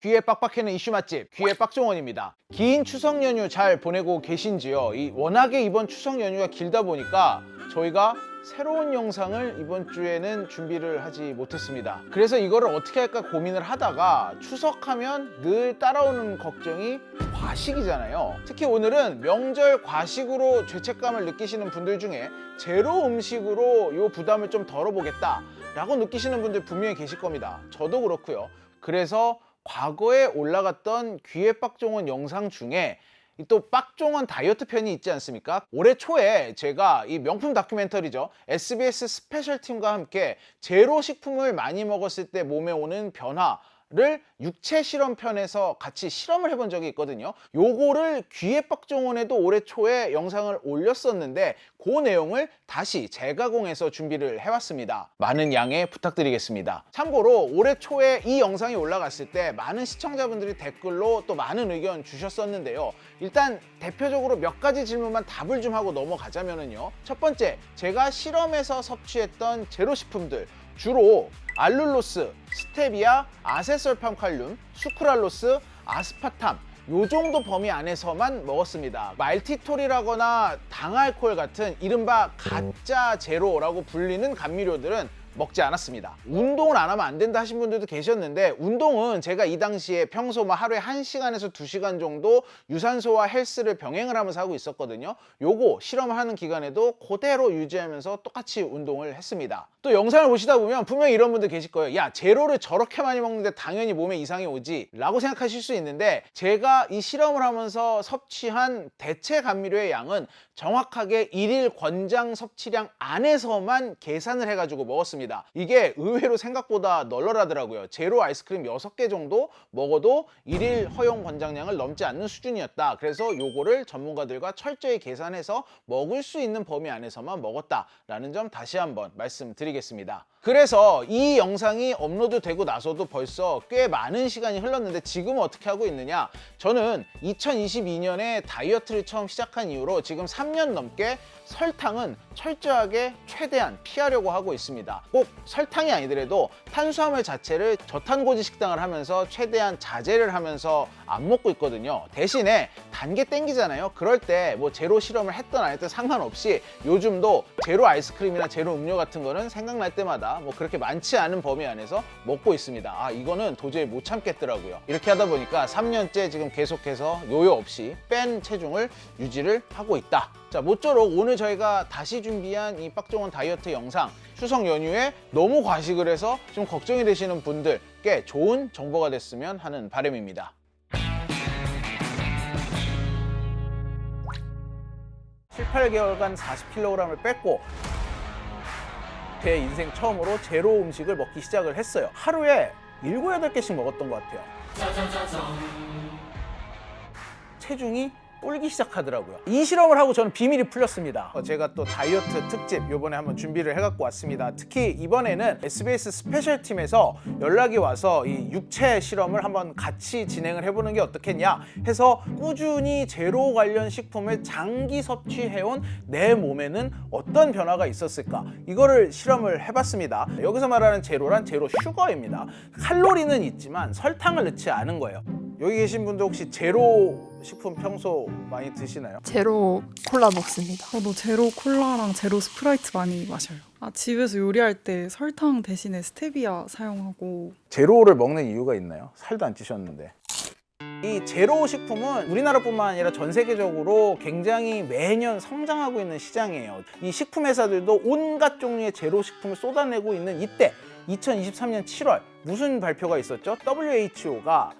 귀에 빡빡해는 이슈 맛집 귀의 빡종원입니다. 긴 추석 연휴 잘 보내고 계신지요? 워낙에 이번 추석 연휴가 길다 보니까 저희가 새로운 영상을 이번 주에는 준비를 하지 못했습니다. 그래서 이거를 어떻게 할까 고민을 하다가 추석하면 늘 따라오는 걱정이 과식이잖아요. 특히 오늘은 명절 과식으로 죄책감을 느끼시는 분들 중에 제로 음식으로 이 부담을 좀 덜어보겠다 라고 느끼시는 분들 분명히 계실 겁니다. 저도 그렇고요. 그래서 과거에 올라갔던 귀의 빡종원 영상 중에 또 빡종원 다이어트 편이 있지 않습니까? 올해 초에 제가 이 명품 다큐멘터리죠, SBS 스페셜 팀과 함께 제로 식품을 많이 먹었을 때 몸에 오는 변화를 육체 실험 편에서 같이 실험을 해본 적이 있거든요. 요거를 귀의 빡종원에도 올해 초에 영상을 올렸었는데 그 내용을 다시 재가공해서 준비를 해왔습니다. 많은 양해 부탁드리겠습니다. 참고로 올해 초에 이 영상이 올라갔을 때 많은 시청자분들이 댓글로 또 많은 의견 주셨었는데요. 일단 대표적으로 몇 가지 질문만 답을 좀 하고 넘어가자면요. 첫 번째, 제가 실험에서 섭취했던 제로 식품들 주로 알룰로스, 스테비아, 아세솔팜칼륨, 수크랄로스, 아스파탐 요 정도 범위 안에서만 먹었습니다. 말티톨이라거나 당알코올 같은 이른바 가짜 제로라고 불리는 감미료들은 먹지 않았습니다. 운동을 안 하면 안 된다 하신 분들도 계셨는데, 운동은 제가 이 당시에 평소 하루에 1시간에서 2시간 정도 유산소와 헬스를 병행을 하면서 하고 있었거든요. 요거 실험을 하는 기간에도 그대로 유지하면서 똑같이 운동을 했습니다. 또 영상을 보시다 보면 분명히 이런 분들 계실 거예요. 야, 제로를 저렇게 많이 먹는데 당연히 몸에 이상이 오지 라고 생각하실 수 있는데, 제가 이 실험을 하면서 섭취한 대체 감미료의 양은 정확하게 1일 권장 섭취량 안에서만 계산을 해가지고 먹었습니다. 이게 의외로 생각보다 널널하더라고요. 제로 아이스크림 6개 정도 먹어도 1일 허용 권장량을 넘지 않는 수준이었다. 그래서 요거를 전문가들과 철저히 계산해서 먹을 수 있는 범위 안에서만 먹었다라는 점 다시 한번 말씀드리겠습니다. 그래서 이 영상이 업로드 되고 나서도 벌써 꽤 많은 시간이 흘렀는데 지금은 어떻게 하고 있느냐, 저는 2022년에 다이어트를 처음 시작한 이후로 지금 3년 넘게 설탕은 철저하게 최대한 피하려고 하고 있습니다. 꼭 설탕이 아니더라도 탄수화물 자체를 저탄고지 식단을 하면서 최대한 자제를 하면서 안 먹고 있거든요. 대신에 단 게 땡기잖아요. 그럴 때 제로 실험을 했던 안 했던 상관없이 요즘도 제로 아이스크림이나 제로 음료 같은 거는 생각날 때마다 그렇게 많지 않은 범위 안에서 먹고 있습니다. 이거는 도저히 못 참겠더라고요. 이렇게 하다 보니까 3년째 지금 계속해서 요요 없이 뺀 체중을 유지를 하고 있다. 자, 모쪼록 오늘 저희가 다시 준비한 이 빡종원 다이어트 영상, 추석 연휴에 너무 과식을 해서 좀 걱정이 되시는 분들께 좋은 정보가 됐으면 하는 바람입니다. 7-8개월간 40kg을 뺐고 제 인생 처음으로 제로 음식을 먹기 시작을 했어요. 하루에 7-8개씩 먹었던 것 같아요. 체중이 불기 시작하더라고요. 이 실험을 하고 저는 비밀이 풀렸습니다. 제가 또 다이어트 특집 요번에 한번 준비를 해갖고 왔습니다. 특히 이번에는 SBS 스페셜 팀에서 연락이 와서 이 육체 실험을 한번 같이 진행을 해보는 게 어떻겠냐 해서 꾸준히 제로 관련 식품을 장기 섭취해온 내 몸에는 어떤 변화가 있었을까, 이거를 실험을 해봤습니다. 여기서 말하는 제로란 제로 슈거입니다. 칼로리는 있지만 설탕을 넣지 않은 거예요. 여기 계신 분들 혹시 제로 식품 평소 많이 드시나요? 제로 콜라 먹습니다. 저도 제로 콜라랑 제로 스프라이트 많이 마셔요. 집에서 요리할 때 설탕 대신에 스테비아 사용하고. 제로를 먹는 이유가 있나요? 살도 안 찌셨는데. 이 제로 식품은 우리나라뿐만 아니라 전 세계적으로 굉장히 매년 성장하고 있는 시장이에요. 이 식품 회사들도 온갖 종류의 제로 식품을 쏟아내고 있는 이때 2023년 7월 무슨 발표가 있었죠? WHO가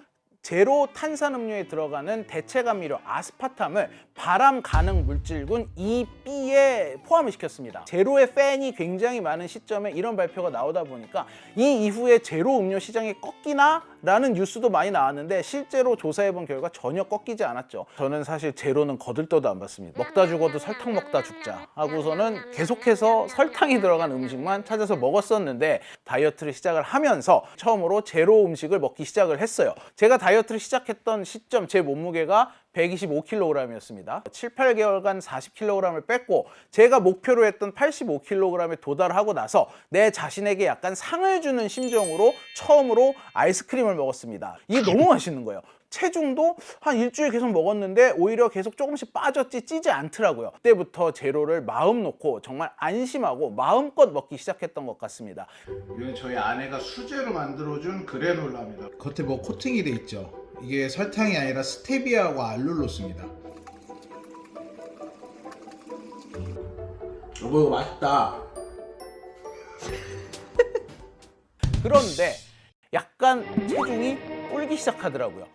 제로 탄산음료에 들어가는 대체 감미료 아스파탐을 발암 가능 물질군 EB에 포함을 시켰습니다. 제로의 팬이 굉장히 많은 시점에 이런 발표가 나오다 보니까 이 이후에 제로 음료 시장이 꺾이나? 라는 뉴스도 많이 나왔는데 실제로 조사해본 결과 전혀 꺾이지 않았죠. 저는 사실 제로는 거들떠도 안 봤습니다. 먹다 죽어도 설탕 먹다 죽자 하고서는 계속해서 설탕이 들어간 음식만 찾아서 먹었었는데, 다이어트를 시작을 하면서 처음으로 제로 음식을 먹기 시작을 했어요. 제가 다이어트를 시작했던 시점 제 몸무게가 125kg이었습니다. 7, 8개월간 40kg을 뺐고 제가 목표로 했던 85kg에 도달하고 나서 내 자신에게 약간 상을 주는 심정으로 처음으로 아이스크림을 먹었습니다. 이게 너무 맛있는 거예요. 체중도 한 일주일 계속 먹었는데 오히려 계속 조금씩 빠졌지 찌지 않더라고요. 그때부터 제로를 마음 놓고 정말 안심하고 마음껏 먹기 시작했던 것 같습니다. 이건 저희 아내가 수제로 만들어준 그래놀라입니다. 겉에 뭐 코팅이 돼 있죠. 이게 설탕이 아니라 스테비아와 알룰로스입니다. 여보 이거 맛있다. 그런데 약간 체중이 불기 시작하더라고요.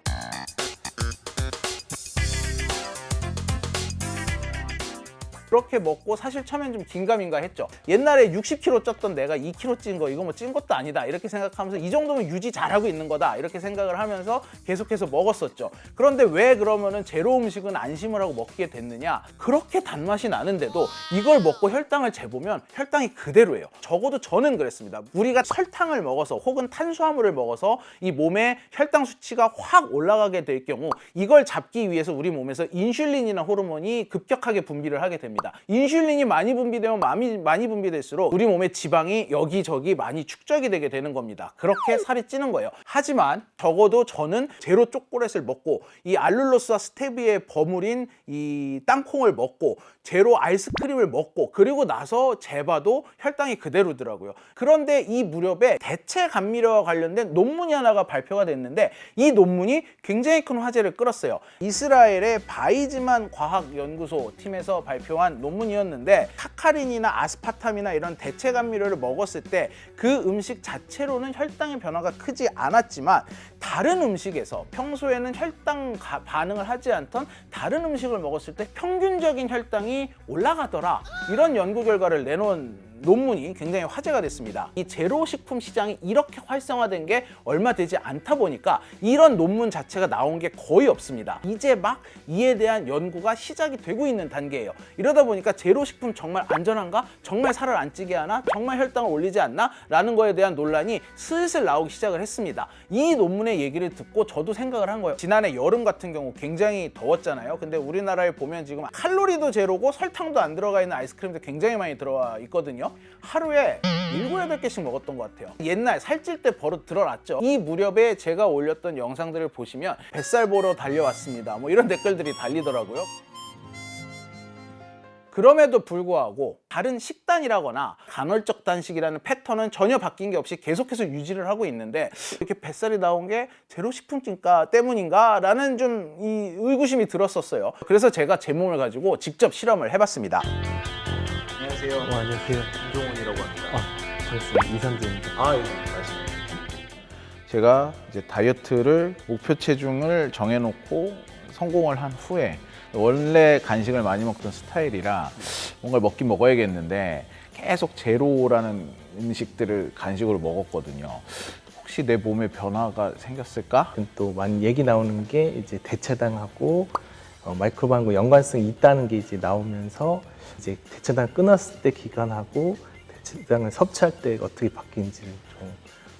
그렇게 먹고 사실 처음엔 좀 긴가민가 했죠. 옛날에 60kg 쪘던 내가 2kg 찐 거 이거 뭐 찐 것도 아니다 이렇게 생각하면서 이 정도면 유지 잘하고 있는 거다 이렇게 생각을 하면서 계속해서 먹었었죠. 그런데 왜 그러면은 제로 음식은 안심을 하고 먹게 됐느냐? 그렇게 단맛이 나는데도 이걸 먹고 혈당을 재보면 혈당이 그대로예요. 적어도 저는 그랬습니다. 우리가 설탕을 먹어서 혹은 탄수화물을 먹어서 이 몸의 혈당 수치가 확 올라가게 될 경우 이걸 잡기 위해서 우리 몸에서 인슐린이나 호르몬이 급격하게 분비를 하게 됩니다. 인슐린이 많이 분비되면 많이 분비될수록 우리 몸의 지방이 여기저기 많이 축적이 되게 되는 겁니다. 그렇게 살이 찌는 거예요. 하지만 적어도 저는 제로 초콜릿을 먹고 이 알룰로스와 스테비아에 버무린 이 땅콩을 먹고 제로 아이스크림을 먹고 그리고 나서 재봐도 혈당이 그대로더라고요. 그런데 이 무렵에 대체 감미료와 관련된 논문이 하나가 발표가 됐는데 이 논문이 굉장히 큰 화제를 끌었어요. 이스라엘의 바이즈만 과학연구소 팀에서 발표한 논문이었는데 사카린이나 아스파탐이나 이런 대체 감미료를 먹었을 때 그 음식 자체로는 혈당의 변화가 크지 않았지만 다른 음식에서 평소에는 혈당 반응을 하지 않던 다른 음식을 먹었을 때 평균적인 혈당이 올라가더라. 이런 연구 결과를 내놓은 논문이 굉장히 화제가 됐습니다. 이 제로 식품 시장이 이렇게 활성화된 게 얼마 되지 않다 보니까 이런 논문 자체가 나온 게 거의 없습니다. 이제 막 이에 대한 연구가 시작이 되고 있는 단계예요. 이러다 보니까 제로 식품 정말 안전한가? 정말 살을 안 찌게 하나? 정말 혈당을 올리지 않나? 라는 거에 대한 논란이 슬슬 나오기 시작을 했습니다. 이 논문의 얘기를 듣고 저도 생각을 한 거예요. 지난해 여름 같은 경우 굉장히 더웠잖아요. 근데 우리나라에 보면 지금 칼로리도 제로고 설탕도 안 들어가 있는 아이스크림도 굉장히 많이 들어와 있거든요. 하루에 7, 8개씩 먹었던 것 같아요. 옛날 살찔 때 버릇 드러났죠. 이 무렵에 제가 올렸던 영상들을 보시면 뱃살 보러 달려왔습니다. 뭐 이런 댓글들이 달리더라고요. 그럼에도 불구하고 다른 식단이라거나 간헐적 단식이라는 패턴은 전혀 바뀐 게 없이 계속해서 유지를 하고 있는데 이렇게 뱃살이 나온 게 제로 식품인가 때문인가 라는 좀 이 의구심이 들었었어요. 그래서 제가 제 몸을 가지고 직접 실험을 해봤습니다. 안녕하세요. 안녕하세요. 김종훈이라고 합니다. 반갑습니다. 이상재입니다. 예, 맞습니다. 제가 이제 다이어트를 목표 체중을 정해놓고 성공을 한 후에 원래 간식을 많이 먹던 스타일이라 뭔가를 먹긴 먹어야겠는데 계속 제로라는 음식들을 간식으로 먹었거든요. 혹시 내 몸에 변화가 생겼을까? 또 많이 얘기 나오는 게 이제 대체당하고 마이크로바이옴과 연관성이 있다는 게 이제 나오면서 이제 대체당 끊었을 때 기간하고 대체당을 섭취할 때 어떻게 바뀌는지를 좀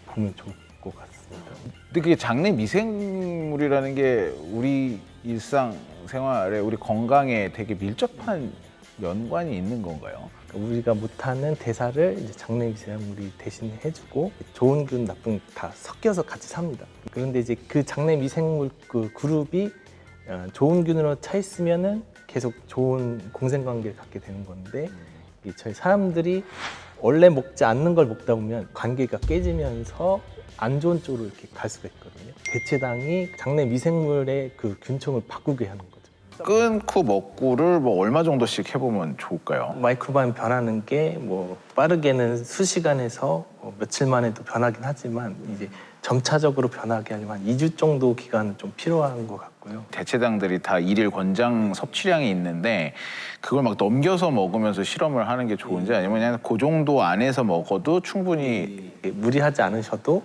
보면 좋을 것 같습니다. 근데 그게 장내 미생물이라는 게 우리 일상생활에 우리 건강에 되게 밀접한 연관이 있는 건가요? 우리가 못하는 대사를 이제 장내 미생물이 대신 해주고 좋은 균, 나쁜 균 다 섞여서 같이 삽니다. 그런데 이제 그 장내 미생물 그 그룹이 좋은 균으로 차 있으면은 계속 좋은 공생관계를 갖게 되는 건데 저희 사람들이 원래 먹지 않는 걸 먹다 보면 관계가 깨지면서 안 좋은 쪽으로 이렇게 갈 수가 있거든요. 대체당이 장내 미생물의 그 균총을 바꾸게 하는 거죠. 끊고 먹고를 뭐 얼마 정도씩 해보면 좋을까요? 마이크로바이옴 변하는 게 뭐 빠르게는 수시간에서 며칠 만에도 변하긴 하지만 이제 점차적으로 변하게 하려면 한 2주 정도 기간은 좀 필요한 것 같고요. 대체당들이 다 일일 권장 섭취량이 있는데 그걸 막 넘겨서 먹으면서 실험을 하는 게 좋은지 아니면 그냥 그 정도 안에서 먹어도 충분히 무리하지 않으셔도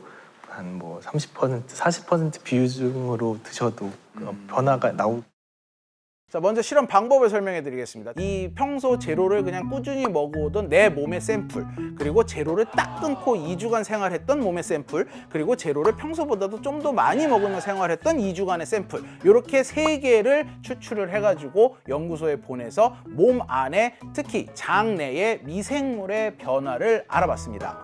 한 뭐 30%, 40% 비중으로 드셔도 변화가 나올 자, 먼저 실험 방법을 설명해 드리겠습니다. 이 평소 제로를 그냥 꾸준히 먹어오던 내 몸의 샘플, 그리고 제로를 딱 끊고 2주간 생활했던 몸의 샘플, 그리고 제로를 평소보다도 좀 더 많이 먹으며 생활했던 2주간의 샘플, 이렇게 3개를 추출을 해가지고 연구소에 보내서 몸 안에, 특히 장 내의 미생물의 변화를 알아봤습니다.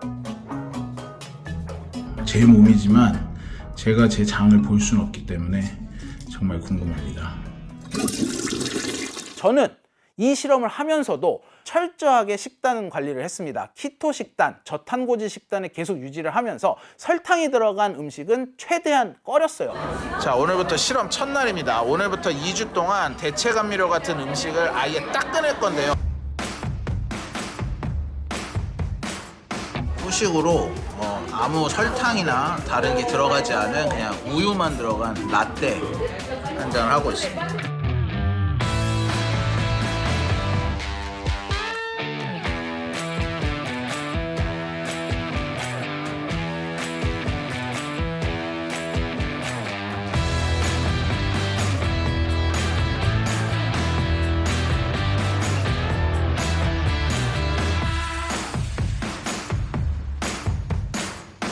제 몸이지만 제가 제 장을 볼 수는 없기 때문에 정말 궁금합니다. 저는 이 실험을 하면서도 철저하게 식단 관리를 했습니다. 키토 식단, 저탄고지 식단을 계속 유지를 하면서 설탕이 들어간 음식은 최대한 꺼렸어요. 자, 오늘부터 실험 첫날입니다. 오늘부터 2주 동안 대체 감미료 같은 음식을 아예 딱 끊을 건데요. 후식으로 아무 설탕이나 다른 게 들어가지 않은 그냥 우유만 들어간 라떼 한 잔을 하고 있습니다.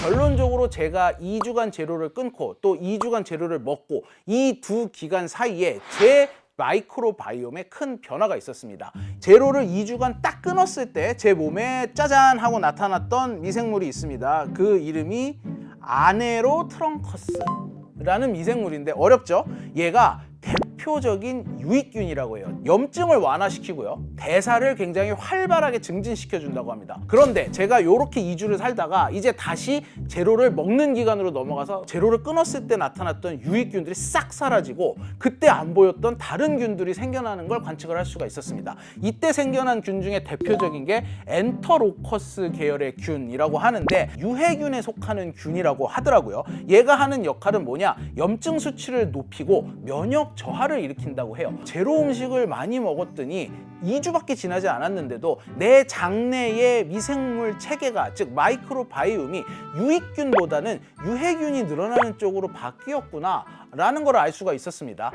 결론적으로 제가 2주간 제로를 끊고 또 2주간 제로를 먹고 이 두 기간 사이에 제 마이크로바이옴에 큰 변화가 있었습니다. 제로를 2주간 딱 끊었을 때 제 몸에 짜잔 하고 나타났던 미생물이 있습니다. 그 이름이 아네로트렁커스라는 미생물인데 어렵죠? 얘가 대표적인 유익균이라고 해요. 염증을 완화시키고요. 대사를 굉장히 활발하게 증진시켜준다고 합니다. 그런데 제가 이렇게 2주를 살다가 이제 다시 제로를 먹는 기간으로 넘어가서 제로를 끊었을 때 나타났던 유익균들이 싹 사라지고 그때 안 보였던 다른 균들이 생겨나는 걸 관측을 할 수가 있었습니다. 이때 생겨난 균 중에 대표적인 게 엔터로커스 계열의 균이라고 하는데 유해균에 속하는 균이라고 하더라고요. 얘가 하는 역할은 뭐냐? 염증 수치를 높이고 면역 저하를 일으킨다고 해요. 제로 음식을 많이 먹었더니 2주밖에 지나지 않았는데도 내 장내의 미생물 체계가, 즉 마이크로바이옴이 유익균보다는 유해균이 늘어나는 쪽으로 바뀌었구나 라는 걸 알 수가 있었습니다.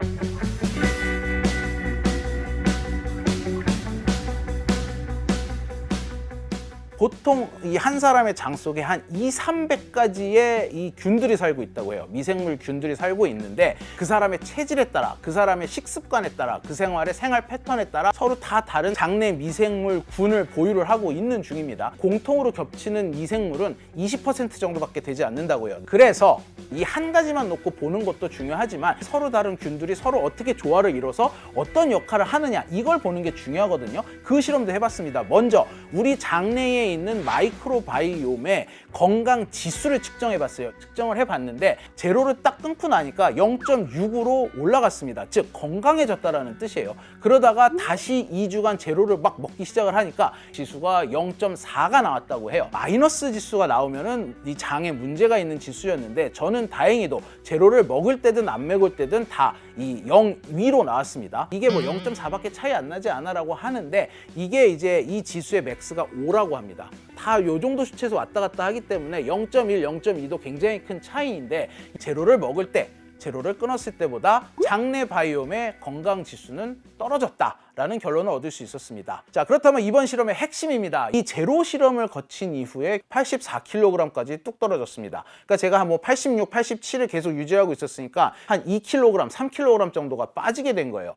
보통 이 한 사람의 장 속에 한 200~300가지의 이 균들이 살고 있다고 해요. 미생물 균들이 살고 있는데 그 사람의 체질에 따라, 그 사람의 식습관에 따라, 그 생활의 생활 패턴에 따라 서로 다 다른 장내 미생물 균을 보유를 하고 있는 중입니다. 공통으로 겹치는 미생물은 20% 정도밖에 되지 않는다고 해요. 그래서 이 한 가지만 놓고 보는 것도 중요하지만 서로 다른 균들이 서로 어떻게 조화를 이뤄서 어떤 역할을 하느냐, 이걸 보는 게 중요하거든요. 그 실험도 해봤습니다. 먼저 우리 장내에 있는 마이크로바이옴의 건강 지수를 측정해봤어요. 측정을 해봤는데 제로를 딱 끊고 나니까 0.6으로 올라갔습니다. 즉 건강해졌다라는 뜻이에요. 그러다가 다시 2주간 제로를 막 먹기 시작을 하니까 지수가 0.4가 나왔다고 해요. 마이너스 지수가 나오면은 이 장에 문제가 있는 지수였는데 저는 다행히도 제로를 먹을 때든 안 먹을 때든 다 이 0 위로 나왔습니다. 이게 뭐 0.4밖에 차이 안 나지 않아라고 하는데 이게 이제 이 지수의 맥스가 5라고 합니다. 다 요 정도 수치에서 왔다 갔다 하기 때문에 0.1, 0.2도 굉장히 큰 차이인데 제로를 먹을 때, 제로를 끊었을 때보다 장내 바이옴의 건강 지수는 떨어졌다라는 결론을 얻을 수 있었습니다. 자, 그렇다면 이번 실험의 핵심입니다. 이 제로 실험을 거친 이후에 84kg까지 뚝 떨어졌습니다. 그러니까 제가 한 뭐 86, 87을 계속 유지하고 있었으니까 한 2kg, 3kg 정도가 빠지게 된 거예요.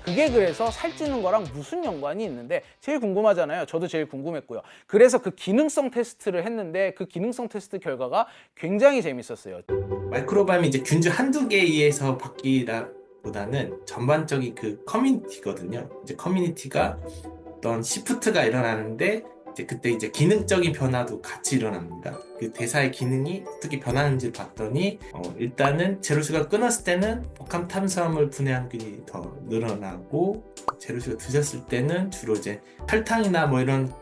그게 그래서 살찌는 거랑 무슨 연관이 있는데 제일 궁금하잖아요. 저도 제일 궁금했고요. 그래서 그 기능성 테스트를 했는데 그 기능성 테스트 결과가 굉장히 재밌었어요. 마이크로바이옴이 이제 균주 한두 개에 의해서 바뀌다보다는 전반적인 그 커뮤니티거든요. 이제 커뮤니티가 어떤 시프트가 일어나는데 이제 그때 이제 기능적인 변화도 같이 일어납니다. 그 대사의 기능이 어떻게 변하는지를 봤더니 일단은 제로슈가 끊었을 때는 복합탄수화물 분해한 균이 더 늘어나고 제로슈가 드셨을 때는 주로 이제 설탕이나 뭐 이런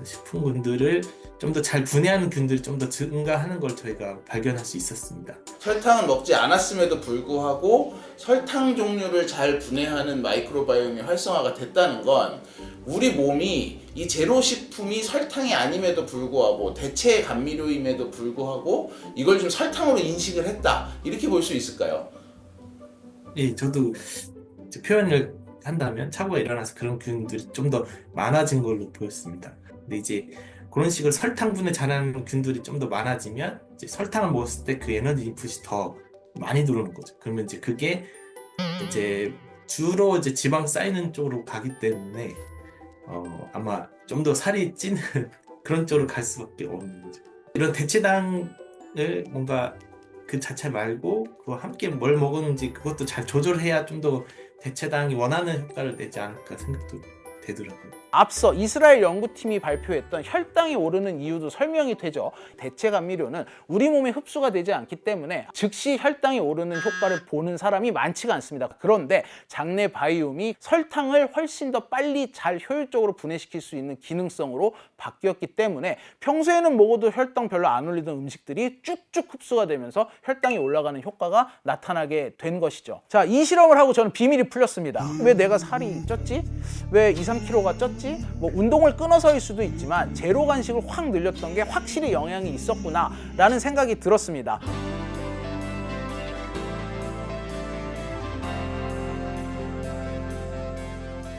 식품군들을 좀 더 잘 분해하는 균들이 좀 더 증가하는 걸 저희가 발견할 수 있었습니다. 설탕을 먹지 않았음에도 불구하고 설탕 종류를 잘 분해하는 마이크로바이옴이 활성화가 됐다는 건 우리 몸이 이 제로 식품이 설탕이 아님에도 불구하고 대체 감미료임에도 불구하고 이걸 좀 설탕으로 인식을 했다, 이렇게 볼 수 있을까요? 예, 저도 이제 표현을 한다면 차고가 일어나서 그런 균들이 좀 더 많아진 걸로 보였습니다. 근데 이제 그런 식으로 설탕분해 자라는 균들이 좀 더 많아지면 이제 설탕을 먹었을 때 그 에너지 인풋이 더 많이 들어오는 거죠. 그러면 이제 그게 이제 주로 이제 지방 쌓이는 쪽으로 가기 때문에 아마 좀 더 살이 찌는 그런 쪽으로 갈 수밖에 없는 거죠. 이런 대체당을 뭔가 그 자체 말고 그와 함께 뭘 먹었는지 그것도 잘 조절해야 좀 더 대체당이 원하는 효과를 내지 않을까 생각도 되더라고요. 앞서 이스라엘 연구팀이 발표했던 혈당이 오르는 이유도 설명이 되죠. 대체 감미료는 우리 몸에 흡수가 되지 않기 때문에 즉시 혈당이 오르는 효과를 보는 사람이 많지가 않습니다. 그런데 장내 바이옴이 설탕을 훨씬 더 빨리 잘 효율적으로 분해시킬 수 있는 기능성으로 바뀌었기 때문에 평소에는 먹어도 혈당 별로 안 올리던 음식들이 쭉쭉 흡수가 되면서 혈당이 올라가는 효과가 나타나게 된 것이죠. 자, 이 실험을 하고 저는 비밀이 풀렸습니다. 왜 내가 살이 쪘지? 왜 2-3kg가 쪘지? 뭐 운동을 끊어서일 수도 있지만 제로 간식을 확 늘렸던 게 확실히 영향이 있었구나 라는 생각이 들었습니다.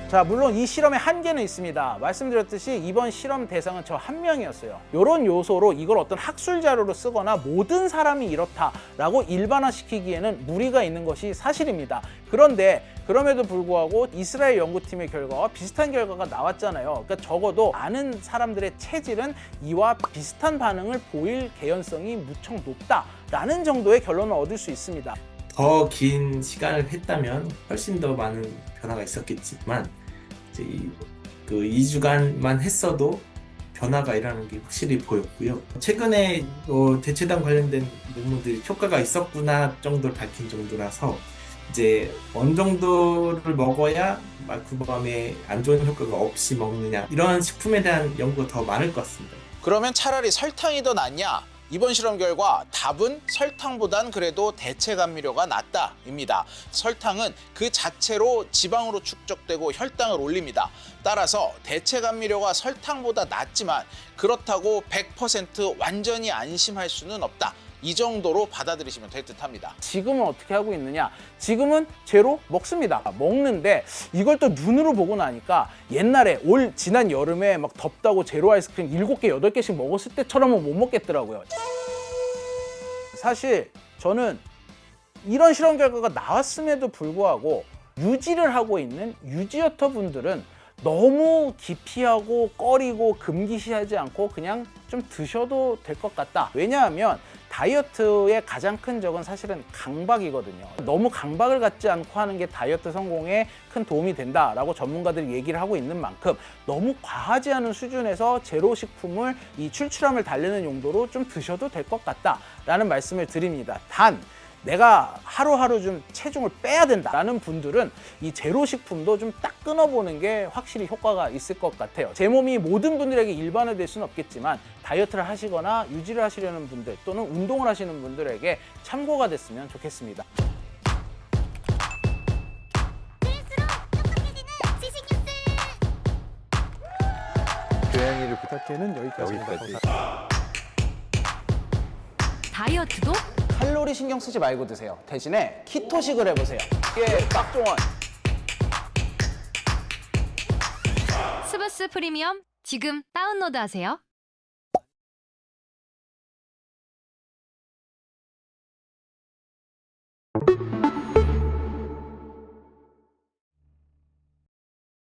자, 물론 이 실험에 한계는 있습니다. 말씀드렸듯이 이번 실험 대상은 저 한 명이었어요. 이런 요소로 이걸 어떤 학술 자료로 쓰거나 모든 사람이 이렇다라고 일반화시키기에는 무리가 있는 것이 사실입니다. 그런데 그럼에도 불구하고 이스라엘 연구팀의 결과와 비슷한 결과가 나왔잖아요. 그러니까 적어도 많은 사람들의 체질은 이와 비슷한 반응을 보일 개연성이 무척 높다라는 정도의 결론을 얻을 수 있습니다. 더 긴 시간을 했다면 훨씬 더 많은 변화가 있었겠지만 이제 그 2주간만 했어도 변화가 일어나는 게 확실히 보였고요. 최근에 대체당 관련된 논문들이 효과가 있었구나 정도를 밝힌 정도라서 이제 어느 정도를 먹어야 말쿠밤에 안 좋은 효과가 없이 먹느냐, 이런 식품에 대한 연구가 더 많을 것 같습니다. 그러면 차라리 설탕이 더 낫냐? 이번 실험 결과 답은 설탕보단 그래도 대체 감미료가 낫다입니다. 설탕은 그 자체로 지방으로 축적되고 혈당을 올립니다. 따라서 대체 감미료가 설탕보다 낫지만 그렇다고 100% 완전히 안심할 수는 없다. 이 정도로 받아들이시면 될 듯합니다. 지금은 어떻게 하고 있느냐? 지금은 제로 먹습니다. 먹는데 이걸 또 눈으로 보고 나니까 옛날에 지난 여름에 막 덥다고 제로 아이스크림 7개, 8개씩 먹었을 때처럼은 못 먹겠더라고요. 사실 저는 이런 실험 결과가 나왔음에도 불구하고 유지를 하고 있는 유지어터 분들은 너무 기피하고 꺼리고 금기시하지 않고 그냥 좀 드셔도 될 것 같다. 왜냐하면 다이어트의 가장 큰 적은 사실은 강박이거든요. 너무 강박을 갖지 않고 하는 게 다이어트 성공에 큰 도움이 된다라고 전문가들이 얘기를 하고 있는 만큼 너무 과하지 않은 수준에서 제로 식품을 이 출출함을 달래는 용도로 좀 드셔도 될 것 같다라는 말씀을 드립니다. 단 내가 하루하루 좀 체중을 빼야 된다라는 분들은 이 제로 식품도 좀 딱 끊어보는 게 확실히 효과가 있을 것 같아요. 제 몸이 모든 분들에게 일반화될 수는 없겠지만 다이어트를 하시거나 유지를 하시려는 분들 또는 운동을 하시는 분들에게 참고가 됐으면 좋겠습니다. 교양이를 부탁해는 여기까지입니다. 다이어트도? 칼로리 신경 쓰지 말고 드세요. 대신에 키토식을 해보세요. 이게 박종원. 스브스 프리미엄 지금 다운로드하세요.